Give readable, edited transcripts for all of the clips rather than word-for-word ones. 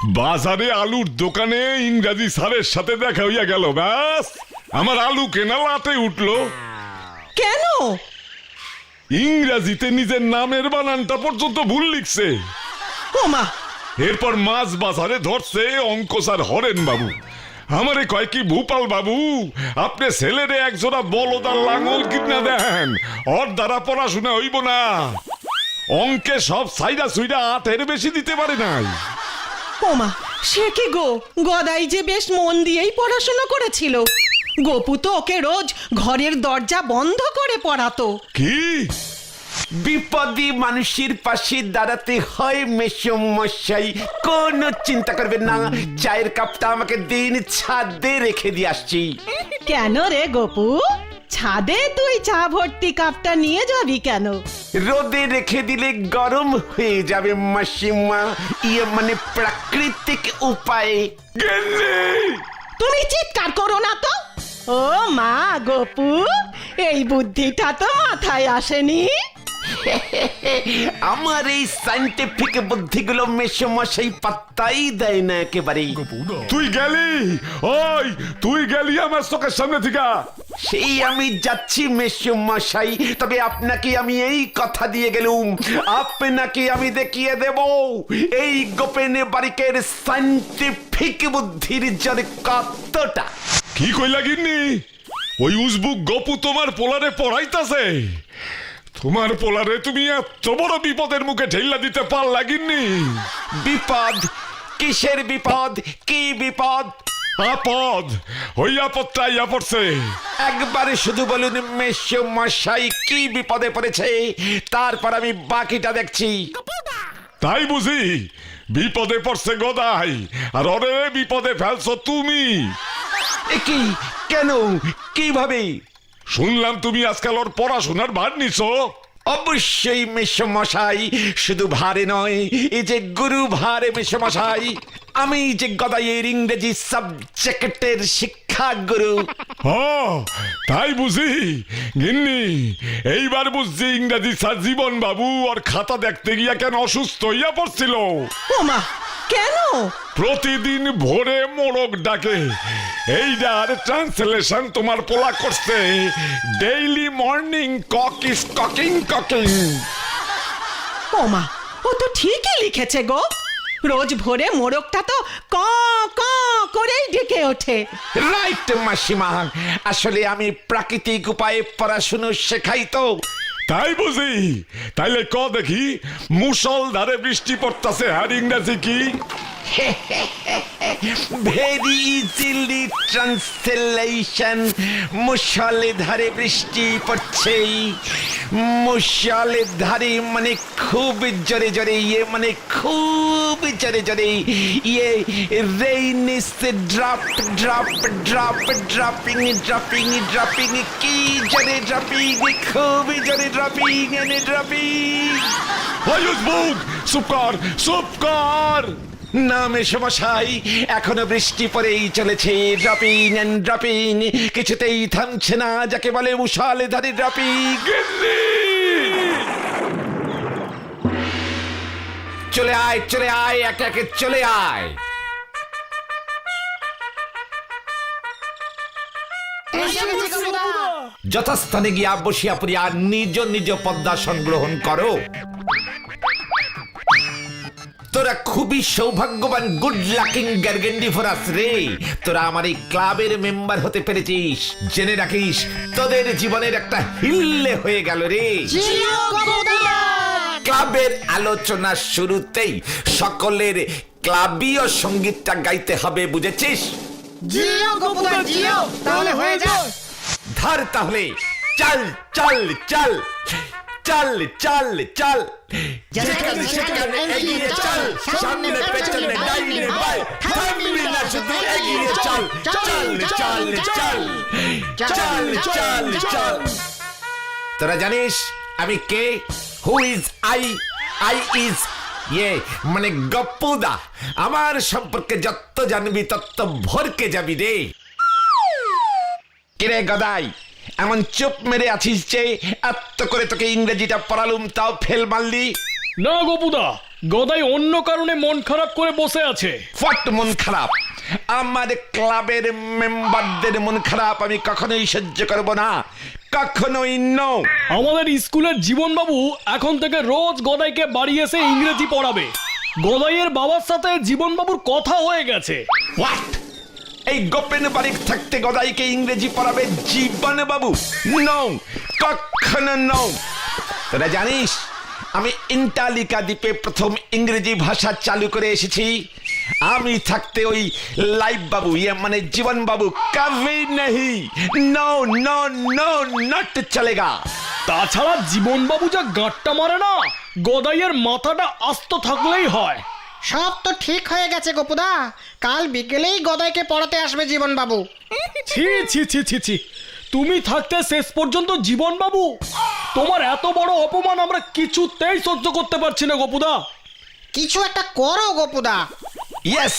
বাজারে আলুর দোকানে ইংরাজি স্যারের সাথে দেখা হইয়া গেল, ব্যাস আমার আলু কেনা লাটে উঠলো। কেন? ইংরাজিতে নিজের নামের বানানটা পর্যন্ত ভুল লিখছে। ওমা, এরপর মাছ বাজারে ধরছে অঙ্ক স্যার হরেন বাবু। আমারে কয় কি, ভূপাল বাবু আপনি ছেলেরে একজোড়া বলদার লাঙল কিনা দেন, ওর দ্বারা পড়াশোনা হইব না। অঙ্কে সব সাইডা সুইডা 8 বেশি দিতে পারে নাই। ওমা, সে কি গো? গদাই যে বেশ মন দিয়েই পড়াশোনা করেছিল। গোপু তো ওকে রোজ ঘরের দরজা বন্ধ করে পড়াতো। কি? বিপদী মানুষের পাশে দাঁড়াতে হয় মেসমশাই। কোনো চিন্তা করবেন না, চায়ের কাপটা আমাকে দিন, ছাদে রেখে দিয়ে আসছি। কেন রে গোপু, ছাদে তুই চা ভর্তি কাপটা নিয়ে যাবি কেন? রোদে রেখে দিলে গরম হয়ে যাবে মাসিমা, ইয়ে মানে প্রাকৃতিক উপায়ে। তুমি চিৎকার করো না তো। ও মা গোপু, এই বুদ্ধিটা তো মাথায় আসেনি। আমার এই সাইন্টিফিক বুদ্ধিগুলো মেসমশাই পাত্তাই দেয় না একেবারে। তুই গেলি? ওই তুই গেলি আমার চোখের সামনে থেকে? সেই আমি যাচ্ছি মেসমশাই, তবে আপনাকে আমি এই কথা দিয়ে গেলুম, আপনাকে আমি দেখিয়ে দেব এই গোপেনে বারিকের সাইন্টিফিক বুদ্ধির জোরে কতটা। কি কইলা গিন্নি? ওই উজবুক গপু তোমার পোলারে পড়াইতাছে? তোমার পোলারে তুমি এত বড় বিপদের মুখে ঠেল্লা দিতে পারলা গিন্নি? বিপদ? কিসের বিপদ? কি বিপদ? আপদ, ওই আপদটা ইয়া পড়ছে। একবারে শুধু বলুন মেসমশাই কি বিপদে পড়েছে, তারপর আমি বাকিটা দেখছি। তাই বুঝি? বিপদে পড়ছে গদাই, আর ওরে বিপদে ফেলছো তুমি। এ কি? কেন? কিভাবে? শুনলাম তুমি আজকাল ওর পড়াশোনার ভার নিছো। অবশ্যই মেসমশাই, শুধু ভারে নয়, এই যে গুরু ভারে মেসমশাই। আমি যে গদাইয়ের ইংরেজি সাবজেক্টের শিক্ষা গুরু। তাই বুঝি গিন্নি? এইবার বুঝছি ইংরেজি স্যার জীবন বাবু ওর খাতা দেখতে গিয়া কেন অসুস্থ হইয়া পড়ছিল। ওমা, কেন? প্রতিদিন ভোরে মোরগ ডাকে, এইটার ট্রান্সলেশন তোমার পোলা করছে daily morning cock is cocking cocking. ওমা, ও তো ঠিকই লিখেছে গো। রোজ ভোরে মোরগটা তো ক ক করেই ডেকে ওঠে। রাইট মাসিমা, আসলে আমি প্রাকৃতিক উপায়ে পড়াশুনো শেখাই তো। তাই বুঝি? তাইলে ক দেখি, মুষলধারে বৃষ্টি পড়তাছে আর ইংরেজি কি? ভেরি ইজিলি ট্রান্সলেশন, মুষলে ধারে বৃষ্টি পড়ছে। মুষলে ধারে মানে খুব জোরে জোরে, ইয়ে মানে খুব জোরে জোরে, ইয়ে rain is drop drop drop dropping dropping dropping, কি জোরে ড্রপিং, খুব জোরে ড্রপিং এন্ড ড্রপিং। ওই উজবুক, চুপ কর, চুপ কর। না মেসমশাই, এখনো বৃষ্টি পড়েই চলেছে, ড্রপিং এন্ড ড্রপিং, কিছুতেই থামছে না, যাকে বলে মুষলধারে ড্রপিং। চলে আয়, চলে আয়, একে একে চলে আয়। যথাস্থানে গিয়া বসিয়া পড়িয়া নিজ নিজ পদ্মাসন গ্রহণ করো। তোরা খুবই সৌভাগ্যবান, গুড লাকিং গার্গেন্ডিফোরাস রে। তোরা আমার এই ক্লাবের মেম্বার হতে পেরেছিস। জেনে রাখিস, তোদের জীবনের একটা হিল্লে হয়ে গেল রে। ক্লাবের আলোচনা শুরুতেই সকলের ক্লাবীয় সঙ্গীতটা গাইতে হবে, বুঝেছিস? ধর তাহলে, চল চল চল চল চল চল, যেখানে সেখানে এগিয়ে চল, সামনে পেছনে ডাইনে বাঁয়ে, থামবি না, শুধু এগিয়ে চল, চল চল চল চল চল চল। তোরা জানিস আমি কে? Who is I? I is ইয়ে মানে গপ্পুদা। আমার সম্পর্কে যত জানবি তত ভরকে যাবি রে। কিরে গদাই, এমন চুপ মেরে আছিস যে? এত করে তোকে ইংরেজিটা পড়ালুম, তাও ফেল মারলি? না গপুদা, গদাই অন্য কারণে মন খারাপ করে বসে আছে। ফট মন খারাপ? আমার ক্লাবের মেম্বারদের মন খারাপ আমি কখনোই সহ্য করব না, কখনোই নো। আমাদের স্কুলের জীবনবাবু এখন থেকে রোজ গদাইকে বাড়ি এসে ইংরেজি পড়াবে। গদাইয়ের বাবার সাথে জীবনবাবুর কথা হয়ে গেছে। হোয়াট? এই গোপেন বাড়ি থাকতে গদাইকে ইংরেজি পড়াবে জীবনবাবু? নো, কখনো নো। তোরা জানিস আমি ইন্টালিকা দ্বীপে প্রথম ইংরেজি ভাষা চালু করে এসেছি। আমি থাকতে ওই লাইভ বাবু মানে জীবন বাবু কভি নেই। নো নো নো, নট চলেগা। তাছাড়া জীবনবাবু যা গাঁটটা মারে না, গদাইয়ের মাথাটা আস্ত থাকলেই হয়। সব তো ঠিক হয়ে গেছে গোপুদা, কাল বিকেলেই গদাইকে পড়াতে আসবে জীবন বাবু। ছি ছি ছি ছি ছি, তুমি থাকতে শেষ পর্যন্ত জীবনবাবু। তোমার এত বড় অপমান আমরা কিছুতেই সহ্য করতে পারছি না গোপুদা। কিছু একটা করো গোপুদা। ইয়েস,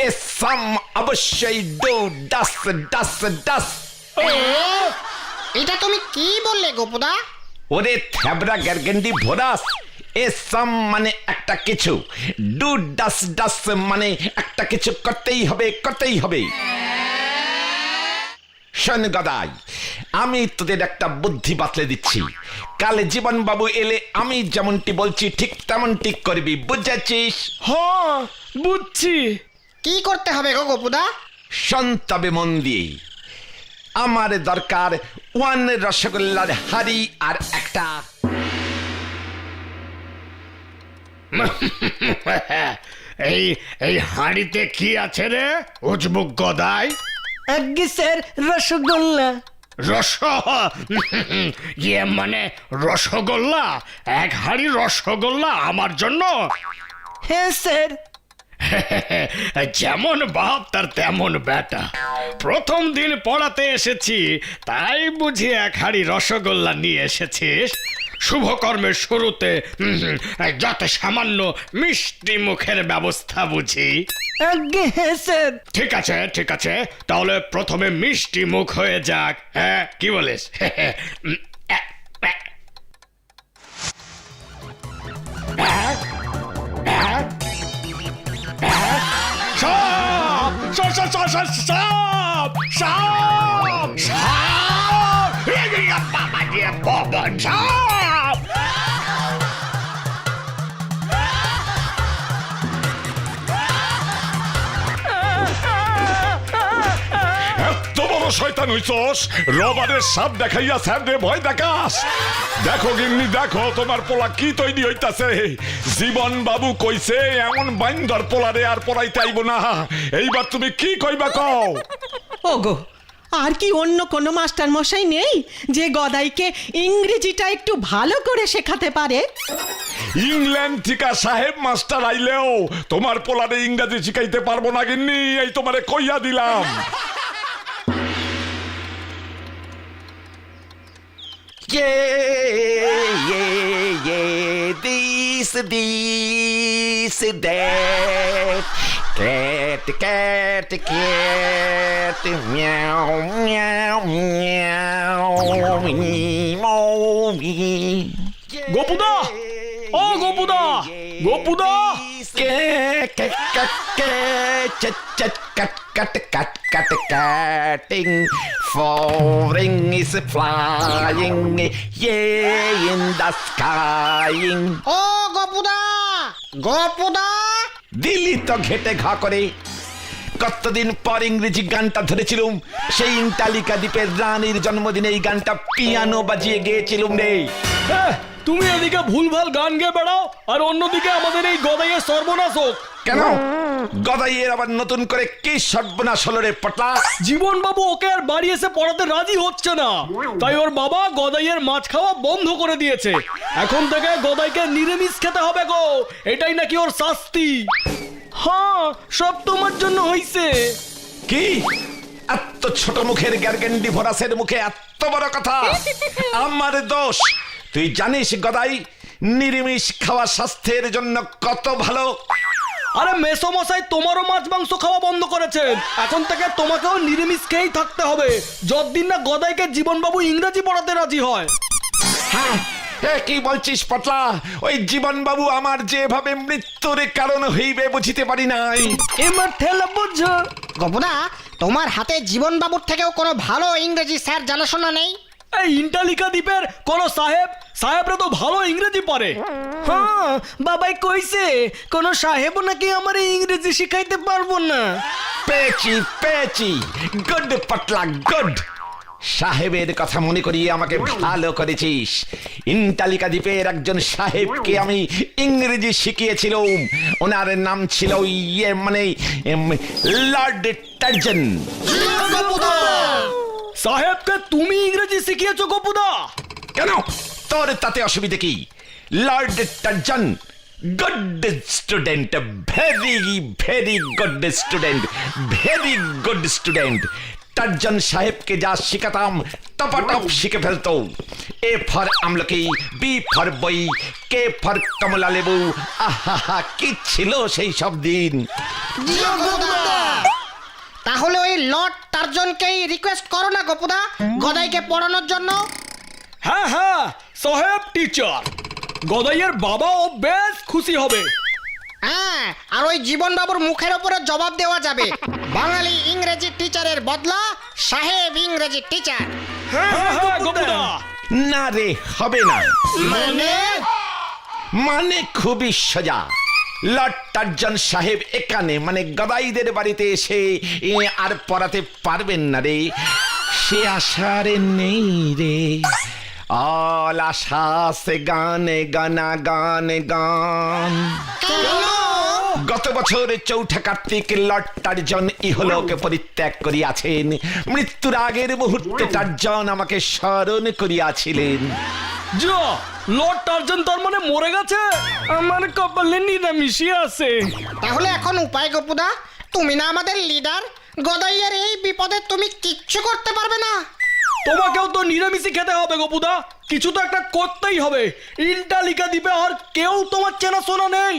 এ সাম অবশ্যই ডু ডাস ডাস ডাস। এটা তুমি কি বললে গোপুদা? ওরে থ্যাবরা গ্যারগেন্ডি ভোরাস, এ সাম মানে একটা কিছু, ডু ডাস ডাস মানে একটা কিছু করতেই হবে, করতেই হবে। শোন গদাই, আমি তোদের একটা বুদ্ধি বাতলে দিচ্ছি। কালে জীবন বাবু এলে আমি যেমনটি বলছি ঠিক তেমনটি করবি, বুঝেছিস? হ্যাঁ বুঝছি। কি করতে হবে গো গোপুদা? শোন তবে মন দিয়ে, আমার দরকার 1 রসগোল্লার হাড়ি আর একটা। এই এই হাঁড়িতে কি আছে রে উজবুক গদাই? আজ্ঞে স্যার, রসগোল্লা। রস ইয়ে মানে রসগোল্লা? এক হাঁড়ি রসগোল্লা আমার জন্য? হ্যাঁ স্যার। যেমন বাপ তার তেমন বেটা। প্রথম দিন পড়াতে এসেছি তাই বুঝি এক হাঁড়ি রসগোল্লা নিয়ে এসেছিস? শুভকর্মের শুরুতে যাতে সামান্য মিষ্টি মুখের ব্যবস্থা বুঝি। আজ্ঞে হ্যাঁ স্যার। ঠিক আছে ঠিক আছে, তাহলে প্রথমে মিষ্টি মুখ হয়ে যাক। হ্যাঁ কি বলিস? সাপ সাপ সাপ সাপ সাপ সাপ সাপ সাপ বাবা দিয়ে বাবা সাপ। এত বড় শয়তান হইছস, রবারের সাপ দেখাইয়া স্যাররে ভয় দেখাস? দেখো গিন্নি দেখো, তোমার পোলা কি তৈরি হইতাছে। জীবন বাবু কইছে এমন বাইন্দর পোলারে আর পড়াইতে আইব না। এইবার তুমি কি কইবা কও? ওগো, আর কি অন্য কোনো মাস্টার মশাই নেই যে গদাইকে ইংরেজিটা একটু ভালো করে শেখাতে পারে? ইংল্যান্ড থেকে সাহেব মাস্টার আইলেও তোমার পোলারে ইংরেজি শিখাইতে পারবো না গিন্নি, এই তোমারে কইয়া দিলাম। This, that. Cat, cat, cat, meow, meow, meow, meow, গোপুদা, O গোপুদা, গোপুদা। Cutting, falling is flying, yeah, in the sky. ও গোপুদা, গোপুদা। দিল্লি তো ঘেটে ঘা করে। কতদিন পর ইংরেজি গানটা ধরেছিলুম, সেই ইন্টালিকা দ্বীপের রানীর জন্মদিনে এই গানটা পিয়ানো বাজিয়ে গেয়েছিলুম রে। তুমি এদিকে ভুলভাল গান গেয়ে বেড়াও আর অন্যদিকে আমাদের এই গদাইয়ের সর্বনাশ হোক। কেন গদাইয়ের আবার নতুন করে কি সর্বনাশ হলো রে পটলা? জীবন বাবু ওকে আর বাড়ি এসে পড়াতে রাজি হচ্ছে না, তাই ওর বাবা গদাইয়ের মাছ খাওয়া বন্ধ করে দিয়েছে। এখন থেকে গদাইকে নিরামিষ খেতে হবে গো, এটাই নাকি ওর শাস্তি। হ্যাঁ, সব তোমার জন্য হইছে। কি এত ছোট মুখের গ্যারগেন্ডি ভরাসের মুখে এত বড় কথা? আমার দোষ? তুই জানিস গদাই, নিরামিষ খাওয়া স্বাস্থ্যের জন্য কত ভালো। আরে মেসোমশাই তোমারও মাছ মাংস খাওয়া বন্ধ করেছেন, এখন থেকে তোমাকেও নিরামিষ খেয়েই থাকতে হবে যতদিন না গদাইকে জীবনবাবু ইংরেজি পড়াতে রাজি হয়। হ্যাঁ, কি বলছিস পটলা? ওই জীবন বাবু আমার যেভাবে মৃত্যুর কারণ হইবে বুঝিতে পারি নাই। এবার ঠেলা বুঝছো? গোপুদা, তোমার হাতে জীবন বাবুর থেকেও কোনো ভালো ইংরেজি স্যার জানাশোনা নেই? এই ইন্টালিকা দ্বীপের কোন সাহেবরা তো ভালো ইংরেজি পারে। হ্যাঁ, বাবাই কইছে কোন সাহেবও নাকি আমার ইংরেজি শিখাইতে পারবো না। পেয়েছি গুড পটলা, গুড। সাহেবের কথা মনে করিয়ে আমাকে ভালো করেছিস। ইন্টালিকা দ্বীপের একজন সাহেবকে আমি ইংরেজি শিখিয়েছিলাম। ওনার নাম ছিল লর্ড টার্জন। সাহেবকে তুমি ইংরেজি শিখিয়েছো গোপুদা? কেন, তোর তাতে অসুবিধে কি? Lord Tarzan good student, very good student, very good student. Tarzan সাহেবকে যা শিখাতাম টপাটপ শিখে ফেলতো। এ ফর আমলকি, বি ফর বই, কে ফর কমলা লেবু। আহা, কি ছিল সেই সব দিন। তাহলে ওই লর্ড টার্জনকেই রিকোয়েস্ট করো না গোপুদা, গদাইকে পড়ানোর জন্য। হ্যাঁ, সাহেব টিচার, গদাইয়ের বাবাও বেশ খুশি হবে। হ্যাঁ, আর ওই জীবন বাবুর মুখের উপরে জবাব দেওয়া যাবে, বাঙালি ইংরেজি টিচারের বদলা সাহেব ইংরেজি টিচার। হ্যাঁ, গোপুদা। না রে, হবে না। মানে খুবই সোজা। লর্ড টার্জন সাহেব এখানে মানে গদাইদের বাড়িতে এসে আর পড়াতে পারবেন না রে। সে আশারে নেই রে। অল আশা সে গানে গানা গানে গান। গত বছর চৌঠা কার্তিক লর্ড টার্জন ইহলোকে পরিত্যাগ করিয়াছেন। মৃত্যুর আগের মুহূর্তে টার্জন আমাকে স্মরণ করিয়াছিলেন। যা, লর্ড টার্জন তার মানে মরে গেছে? আমার কপালে নিরামিষই আছে। তাহলে এখন উপায় গোপুদা, তুমি না আমাদের লিডার, গদাইয়ের এই বিপদে তুমি কিচ্ছু করতে পারবে না। তোমাকেও তো নিরামিষই খেতে হবে গোপুদা, কিছু তো একটা করতেই হবে। ইন্টালিকা দ্বীপে আর কেউ তোমার চেনাশোনা নেই।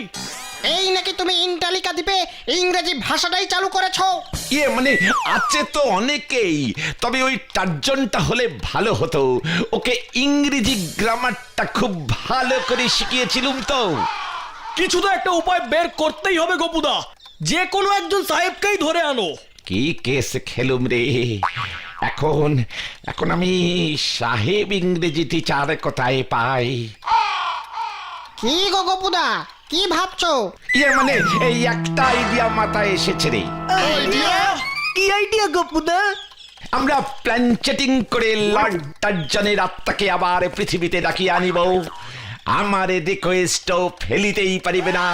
এই নাকি তুমি ইন্টালিকা দ্বীপে ইংরেজি ভাষাটাই চালু করেছো? মানে আছে তো অনেকেই, তবে ওই টার্জনটা হলে ভালো হতো। ওকে ইংরেজি গ্রামারটা খুব ভালো করে শিখিয়েছিলুম তো। কিছু তো একটা উপায় বের করতেই হবে গোপুদা, যে কোনো একজন সাহেবকেই ধরে আনো। কি কেস খেলুম রে। এখন আমি সাহেব ইংরেজি টিচার কোথায় পাই? কি গো গোপুদা, কি ভাবছো? মানে এই একটা আইডিয়া মাথায় এসেছে রে। কি আইডিয়া গোপুদা? আমরা প্ল্যান চেটিং করে লর্ড টার্জনের আত্মাকে আবার পৃথিবীতে ডাকিয়ে আনিব। আমার রিকোয়েস্টও ফেলিতেই পারিবে না।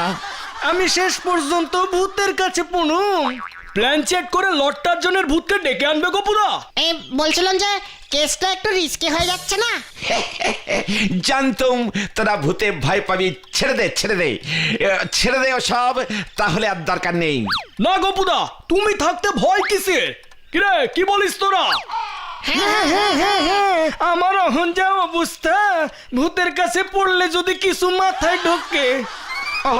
আমি শেষ পর্যন্ত ভূতের কাছে পুনুম। প্ল্যান চেক করে লর্ড টার্জনের ভূতকে ডেকে আনবে গোপুদা। বলছিলাম যে কেসটা একটু রিস্কি হয়ে যাচ্ছে না? জানতুম তোরা ভূতে ভয় পাবি। ছেড়ে দে সব, তাহলে আর দরকার নেই। না গোপুদা, তুমি থাকতে ভয় কিসের? কিরে, কি বলিস তোরা? আমার এখন যা অবস্থা, ভূতের কাছে পড়লে যদি কিছু মাথায় ঢোকে। ও,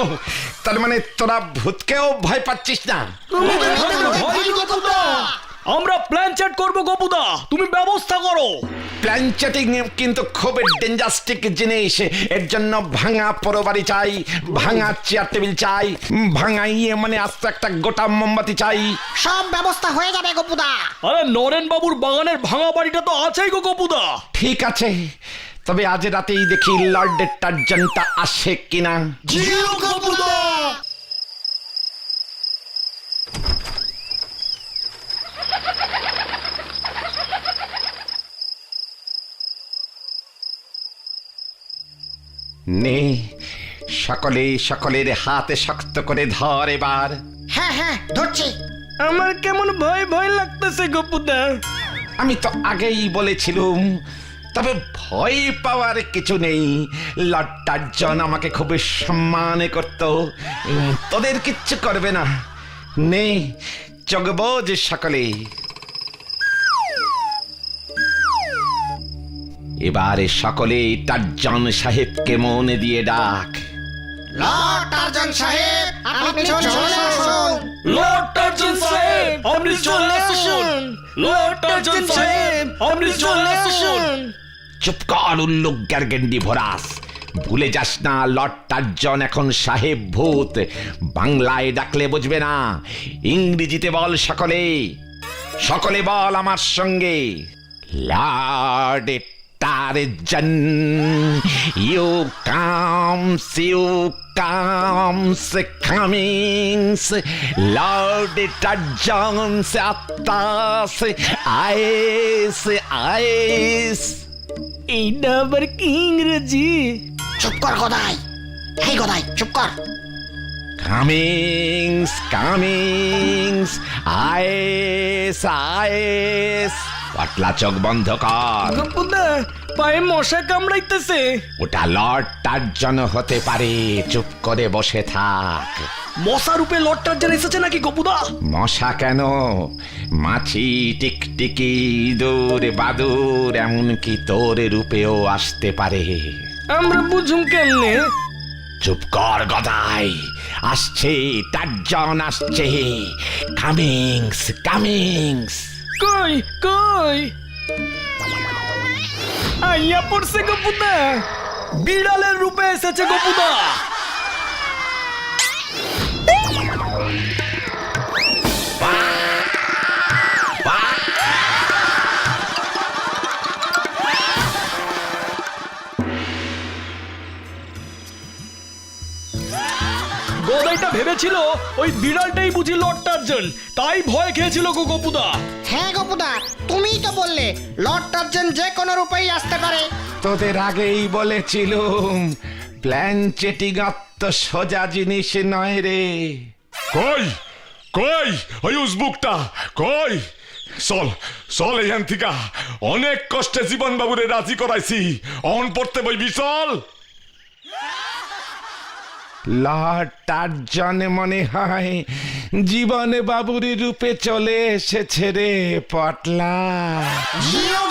তার মানে তোরা ভূতকেও ভয় পাচ্ছিস না? তুমি থাকতে ভয় গোপুদা। আমরা প্ল্যান চেট করবো গোপুদা, তুমি ব্যবস্থা করো। প্ল্যান চেটিং কিন্তু খুব ডেঞ্জাস্টিক জিনিস। এর জন্য ভাঙা পরবাড়ি চাই, ভাঙা চেয়ার টেবিল চাই, ভাঙা মানে আস্তে একটা গোটা মোমবাতি চাই। সব ব্যবস্থা হয়ে যাবে গোপুদা। আরে নরেন বাবুর বাগানের ভাঙা বাড়িটা তো আছেই গো গোপুদা। ঠিক আছে, তবে আজ রাতেই দেখি লর্ড টার্জনটা আসে কিনা। নে, সকলের হাতে শক্ত করে ধর এবার। হ্যাঁ, ধরছি। আমার কেমন ভয় ভয় লাগতেছে গোপুদা। আমি তো আগেই বলেছিলুম, তবে ভয় পাওয়ার কিছু নেই। লর্ড টার্জন আমাকে খুব সম্মান করত। তোদের কিচ্ছু করবে না। নে, জগবো যে সকলে। এবারে সকলে টার্জন সাহেবকে মনে দিয়ে ডাক। লর্ড টার্জন সাহেব, আপনি চলে আসুন। লর্ড টার্জন সাহেব, আপনি চলে আসুন। লর্ড টার্জন সাহেব, আপনি চলে আসুন। চুপ কর উল্লুক গ্যারগেন্ডি ভরাস। ভুলে যাস না লর্ড টার্জন এখন সাহেব ভূত। বাংলায় ডাকলে বুঝবে না, ইংরেজিতে বল সকলে। সকলে বল আমার সঙ্গে, lord Tarzan you comes comings, lord Tarzan আত্মাস আয়েস। এইটা আবার কি ইংরেজি? চুপ কর গদাই, এই গদাই চুপ কর। কামিংস আয়েস। পাতলা চোখ বন্ধ কর। গপুদা, পায়ে মশা কামড়াইতেছে। ওটা লর্ড টার্জন হতে পারে, চুপ করে বসে থাক। মশা রূপে লর্ড টার্জন এসেছে নাকি গপুদা? মশা কেন, মাছি, টিকটিকি, ইঁদুর, বাদুর, এমনকি তোর রূপেও আসতে পারে। আমরা বুঝুম কেমনে? চুপ কর গদাই, আসছে টার্জন আসছে। কামিংস। কই কই আইয়া পড়ছে গপুদা, বিড়ালের রূপে এসেছে গপুদা। গদাইটা ভেবেছিল ওই বিড়ালটাই বুঝি লর্ড টার্জন, তাই ভয় খেয়েছিল গো গপুদা। হ্যাঁ গপুদা, তুমিই তো বললে লর্ড টার্জন যে কোনো রূপেই আসতে পারে। তোদের আগেই বলেছিলুম, প্ল্যান চেটিং অত সোজা জিনিস নয় রে। কই কই ওই উজবুকটা কই? চল এখান থেকে। অনেক কষ্টে জীবন বাবুরে রাজি করাইছি, অন পড়তে বইবি চল। লর্ড টার্জন মনে হয় জীবন বাবুর রূপে চলে এসেছে রে পটলা। জিও